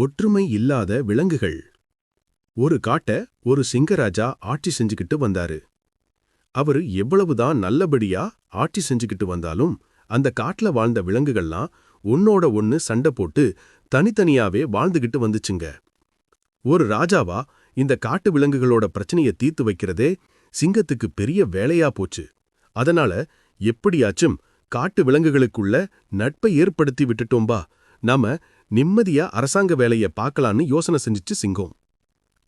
ஒற்றுமை இல்லாத விலங்குகள். ஒரு காட்ட ஒரு சிங்கராஜா ஆட்சி செஞ்சுக்கிட்டு வந்தாரு. அவரு எவ்வளவுதான் நல்லபடியா ஆட்சி செஞ்சுக்கிட்டு வந்தாலும் அந்த காட்டுல வாழ்ந்த விலங்குகள்லாம் ஒன்னோட ஒன்னு சண்டை போட்டு தனித்தனியாவே வாழ்ந்துகிட்டு வந்துச்சுங்க. ஒரு ராஜாவா இந்த காட்டு விலங்குகளோட பிரச்சனைய தீர்த்து வைக்கிறதே சிங்கத்துக்கு பெரிய வேலையா போச்சு. அதனால எப்படியாச்சும் காட்டு விலங்குகளுக்குள்ள நட்பை ஏற்படுத்தி விட்டுட்டோம்பா, நாம நிம்மதியா அரசாங்க வேலைய பார்க்கலான்னு யோசனை செஞ்சுச்சு சிங்கம்.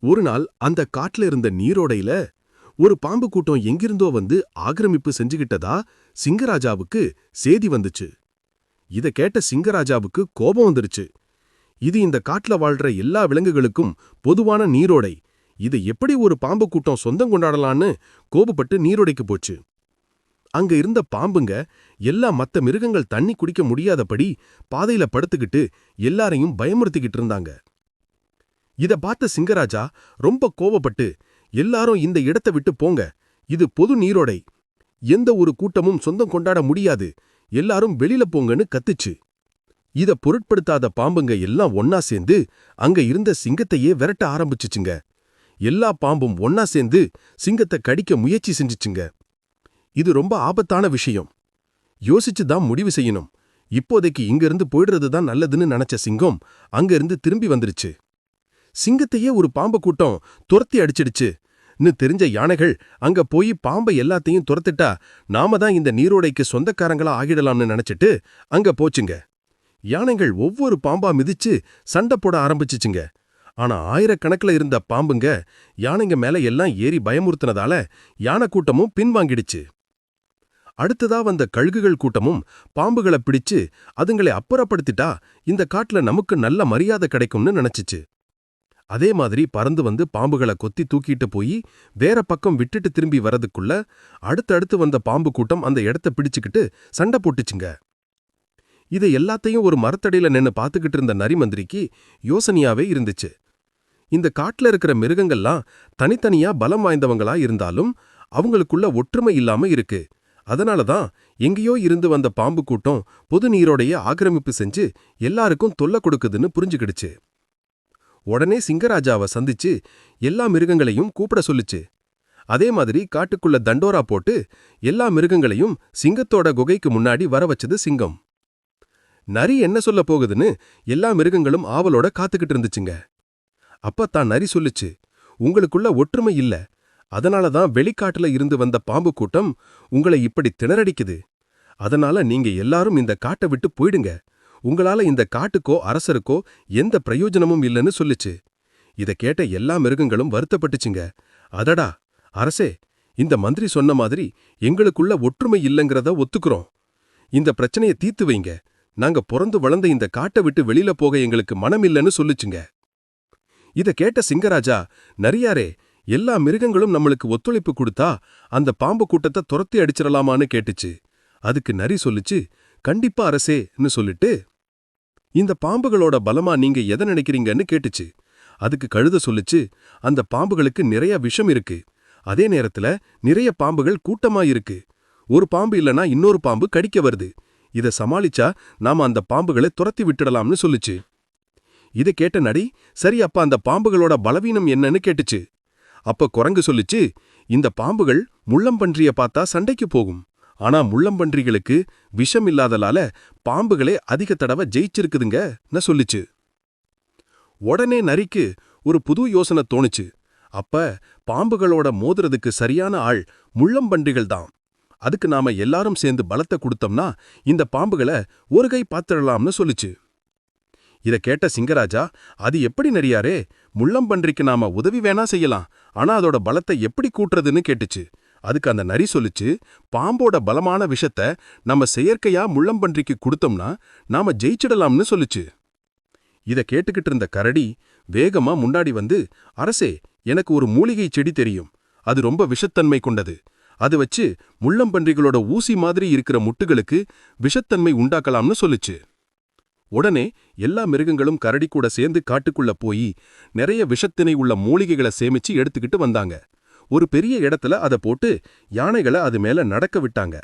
ஒரு நாள் அந்த காட்டுல இருந்த நீரோடையில ஒரு பாம்பு கூட்டம் எங்கிருந்தோ வந்து ஆக்கிரமிப்பு செஞ்சுகிட்டதா சிங்கராஜாவுக்கு சேதி வந்துச்சு. இத கேட்ட சிங்கராஜாவுக்கு கோபம் வந்துருச்சு. இது இந்த காட்டுல வாழ்ற எல்லா விலங்குகளுக்கும் பொதுவான நீரோடை, இதை எப்படி ஒரு பாம்பு கூட்டம் சொந்தம் கொண்டாடலான்னு கோபப்பட்டு நீரோடைக்கு போச்சு. அங்க இருந்த பாம்புங்க எல்லா மத்த மிருகங்கள் தண்ணி குடிக்க முடியாதபடி பாதையில படுத்துக்கிட்டு எல்லாரையும் பயமுறுத்திக்கிட்டு இருந்தாங்க. இத பார்த்த சிங்கராஜா ரொம்ப கோவப்பட்டு, எல்லாரும் இந்த இடத்தை விட்டு போங்க, இது பொது நீரோடை, எந்த ஒரு கூட்டமும் சொந்தம் கொண்டாட முடியாது, எல்லாரும் வெளியில போங்கன்னு கத்துச்சு. இத பொருட்படுத்தாத பாம்புங்க எல்லாம் ஒன்னா சேர்ந்து அங்க இருந்த சிங்கத்தையே விரட்ட ஆரம்பிச்சுச்சுங்க. எல்லா பாம்பும் ஒன்னா சேர்ந்து சிங்கத்தை கடிக்க முயற்சி செஞ்சுச்சுங்க. இது ரொம்ப ஆபத்தான விஷயம், யோசிச்சு தான் முடிவு செய்யணும், இப்போதைக்கு இங்கிருந்து போயிடுறது தான் நல்லதுன்னு நினைச்ச சிங்கம் அங்க இருந்து திரும்பி வந்துருச்சு. சிங்கத்தையே ஒரு பாம்பு கூட்டம் துரத்தி அடிச்சிடுச்சுன்னு தெரிஞ்ச யானைகள் அங்க போய் பாம்பை எல்லாத்தையும் துரத்திட்டா நாம தான் இந்த நீரோடைக்கு சொந்தக்காரங்களா ஆகிடலாம்னு நினைச்சிட்டு அங்க போச்சுங்க. யானைகள் ஒவ்வொரு பாம்பா மிதிச்சு சண்டை போட ஆரம்பிச்சுச்சுங்க. ஆனா ஆயிரக்கணக்கில் இருந்த பாம்புங்க யானைங்க மேல எல்லாம் ஏறி பயமுறுத்தினதால யானை கூட்டமும் பின்வாங்கிடுச்சு. அடுத்ததா வந்த கழுகுகள் கூட்டமும் பாம்புகளை பிடிச்சு அதுங்களை அப்புறப்படுத்திட்டா இந்த காட்டுல நமக்கு நல்ல மரியாதை கிடைக்கும்னு நினைச்சிச்சு. அதே மாதிரி பறந்து வந்து பாம்புகளை கொத்தி தூக்கிட்டு போய் வேற பக்கம் விட்டுட்டு திரும்பி வரதுக்குள்ள அடுத்தடுத்து வந்த பாம்பு கூட்டம் அந்த இடத்த பிடிச்சுக்கிட்டு சண்டை போட்டுச்சுங்க. இதை எல்லாத்தையும் ஒரு மரத்தடியில நின்னு பார்த்துக்கிட்டு இருந்த நரிமந்திரிக்கு யோசனையாவே இருந்துச்சு. இந்த காட்டுல இருக்கிற மிருகங்கள்லாம் தனித்தனியா பலம் வாய்ந்தவங்களா இருந்தாலும் அவங்களுக்குள்ள ஒற்றுமை இல்லாம இருக்கு. அதனாலதான் எங்கேயோ இருந்து வந்த பாம்பு கூட்டம் பொது நீரோடைய ஆக்கிரமிப்பு செஞ்சு எல்லாருக்கும் தொல்லை கொடுக்குதுன்னு புரிஞ்சுக்கிடுச்சு. உடனே சிங்கராஜாவை சந்திச்சு எல்லா மிருகங்களையும் கூப்பிட சொல்லுச்சு. அதே மாதிரி காட்டுக்குள்ள தண்டோரா போட்டு எல்லா மிருகங்களையும் சிங்கத்தோட குகைக்கு முன்னாடி வர வச்சது சிங்கம். நரி என்ன சொல்ல போகுதுன்னு எல்லா மிருகங்களும் ஆவலோட காத்துக்கிட்டு இருந்துச்சுங்க. அப்பத்தான் நரி சொல்லுச்சு, உங்களுக்குள்ள ஒற்றுமை இல்ல, அதனாலதான் வெளிக்காட்டுல இருந்து வந்த பாம்பு கூட்டம் உங்களை இப்படி திணறடிக்குது. அதனால நீங்க எல்லாரும் இந்த காட்டை விட்டு போயிடுங்க, உங்களால இந்த காட்டுக்கோ அரசருக்கோ எந்த பிரயோஜனமும் இல்லைன்னு சொல்லுச்சு. இத கேட்ட எல்லா மிருகங்களும் வருத்தப்பட்டுச்சுங்க. அதடா அரசே, இந்த மந்திரி சொன்ன மாதிரி எங்களுக்குள்ள ஒற்றுமை இல்லைங்கிறத ஒத்துக்கிறோம், இந்த பிரச்சனையை தீர்த்து வைங்க, நாங்க பிறந்து வளர்ந்த இந்த காட்டை விட்டு வெளியில போக எங்களுக்கு மனம் இல்லைன்னு சொல்லுச்சுங்க. இத கேட்ட சிங்கராஜா, நரியாரே, எல்லா மிருகங்களும் நம்மளுக்கு ஒத்துழைப்பு கொடுத்தா அந்த பாம்பு கூட்டத்தை துரத்தி அடிச்சிடலாமான்னு கேட்டுச்சு. அதுக்கு நரி சொல்லுச்சு, கண்டிப்பா அரசேன்னு சொல்லிட்டு, இந்த பாம்புகளோட பலமா நீங்க எதை நினைக்கிறீங்கன்னு கேட்டுச்சு. அதுக்கு கழுத சொல்லுச்சு, அந்த பாம்புகளுக்கு நிறைய விஷம் இருக்கு, அதே நேரத்துல நிறைய பாம்புகள் கூட்டமா இருக்கு, ஒரு பாம்பு இல்லனா இன்னொரு பாம்பு கடிக்க வருது, இத சமாளிச்சா நாம அந்த பாம்புகளை துரத்தி விட்டுடலாம்னு சொல்லுச்சு. இத கேட்ட நரி, சரி அப்ப அந்த பாம்புகளோட பலவீனம் என்னன்னு கேட்டுச்சு. அப்ப குரங்கு சொல்லுச்சு, இந்த பாம்புகள் முள்ளம்பன்றிய பார்த்தா சண்டைக்கு போகும், ஆனா முள்ளம்பன்றிகளுக்கு விஷம் இல்லாதலால பாம்புகளே அதிக தடவை ஜெயிச்சிருக்குதுங்க சொல்லுச்சு. உடனே நரிக்கு ஒரு புது யோசனை தோணுச்சு. அப்ப பாம்புகளோட மோதுறதுக்கு சரியான ஆள் முள்ளம்பன்றிகள் தான், அதுக்கு நாம எல்லாரும் சேர்ந்து பலத்தை கொடுத்தோம்னா இந்த பாம்புகளை ஒரு கை பாத்திரலாம்னு சொல்லுச்சு. இத கேட்ட சிங்கராஜா, அது எப்படி நரியாரே, முள்ளம்பன்றிக்கு நாம உதவி வேணா செய்யலாம், ஆனா அதோட பலத்தை எப்படி கூட்டுறதுன்னு கேட்டுச்சு. அதுக்கு அந்த நரி சொல்லுச்சு, பாம்போட பலமான விஷத்தை நம்ம செயற்கையா முள்ளம்பன்றிக்கு கொடுத்தோம்னா நாம ஜெயிச்சிடலாம்னு சொல்லுச்சு. இத கேட்டுக்கிட்டு இருந்த கரடி வேகமா முன்னாடி வந்து, அரசே, எனக்கு ஒரு மூலிகை செடி தெரியும், அது ரொம்ப விஷத்தன்மை கொண்டது, அது வச்சு முள்ளம்பன்றிகளோட ஊசி மாதிரி இருக்கிற முட்டுகளுக்கு விஷத்தன்மை உண்டாக்கலாம்னு சொல்லுச்சு. உடனே எல்லா மிருகங்களும் கரடி கூட சேர்ந்து காட்டுக்குள்ள போய் நிறைய விஷத்தினை உள்ள மூலிகைகளை சேமிச்சு எடுத்துக்கிட்டு வந்தாங்க. ஒரு பெரிய இடத்துல அதை போட்டு யானைகளை அது மேல நடக்க விட்டாங்க.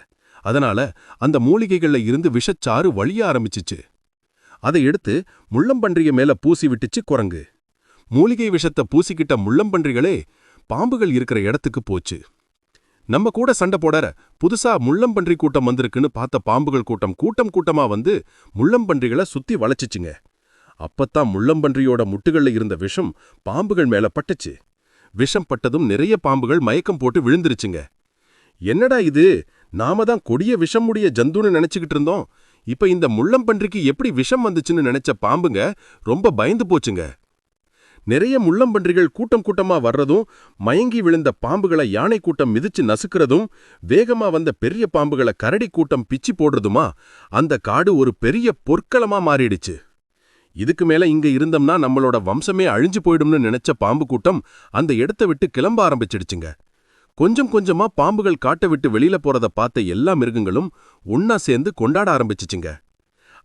அதனால அந்த மூலிகைகள்ல இருந்து விஷச்சாறு வழிய ஆரம்பிச்சிச்சு. அதை எடுத்து முள்ளம்பன்றிய மேல பூசி விட்டுச்சு குரங்கு. மூலிகை விஷத்தை பூசிக்கிட்ட முள்ளம்பன்றிகளே பாம்புகள் இருக்கிற இடத்துக்கு போச்சு. நம்ம கூட சண்டை போடற புதுசா முள்ளம்பன்றி கூட்டம் வந்திருக்குன்னு பார்த்த பாம்புகள் கூட்டம் கூட்டம் கூட்டமா வந்து முள்ளம்பன்றிகளை சுத்தி வளைச்சிச்சுங்க. அப்பத்தான் முள்ளம்பன்றியோட முட்டுகள்ல இருந்த விஷம் பாம்புகள் மேல பட்டுச்சு. விஷம் பட்டதும் நிறைய பாம்புகள் மயக்கம் போட்டு விழுந்துருச்சுங்க. என்னடா இது, நாம தான் கொடிய விஷம் முடிய ஜந்துன்னு நினைச்சுக்கிட்டு இருந்தோம். இப்ப இந்த முள்ளம்பன்றிக்கு எப்படி விஷம் வந்துச்சுன்னு நினைச்ச பாம்புங்க ரொம்ப பயந்து போச்சுங்க. நிறைய முள்ளம்பன்றிகள் கூட்டம் கூட்டமா வர்றதும், மயங்கி விழுந்த பாம்புகளை யானை கூட்டம் மிதிச்சு நசுக்கிறதும், வேகமா வந்த பெரிய பாம்புகளை கரடி கூட்டம் பிச்சி போடுறதுமா அந்த காடு ஒரு பெரிய பொற்களமா மாறிடுச்சு. இதுக்கு மேல இங்க இருந்தோம்னா நம்மளோட வம்சமே அழிஞ்சு போயிடும்னு நினைச்ச பாம்பு கூட்டம் அந்த இடத்த விட்டு கிளம்ப ஆரம்பிச்சிடுச்சுங்க. கொஞ்சம் கொஞ்சமா பாம்புகள் காட்டை விட்டு வெளியில போறத பார்த்த எல்லா மிருகங்களும் ஒன்னா சேர்ந்து கொண்டாட ஆரம்பிச்சுச்சுங்க.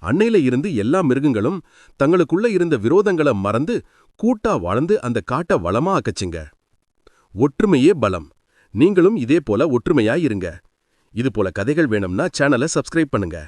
அன்னையில இருந்து எல்லா மிருகங்களும் தங்களுக்குள்ள இருந்த விரோதங்களை மறந்து கூட்டா வாழ்ந்து அந்த காட்டை வளமா ஆக்கச்சுங்க. ஒற்றுமையே பலம். நீங்களும் இதே போல ஒற்றுமையா இருங்க. இது போல கதைகள் வேணும்னா சேனலை சப்ஸ்கிரைப் பண்ணுங்க.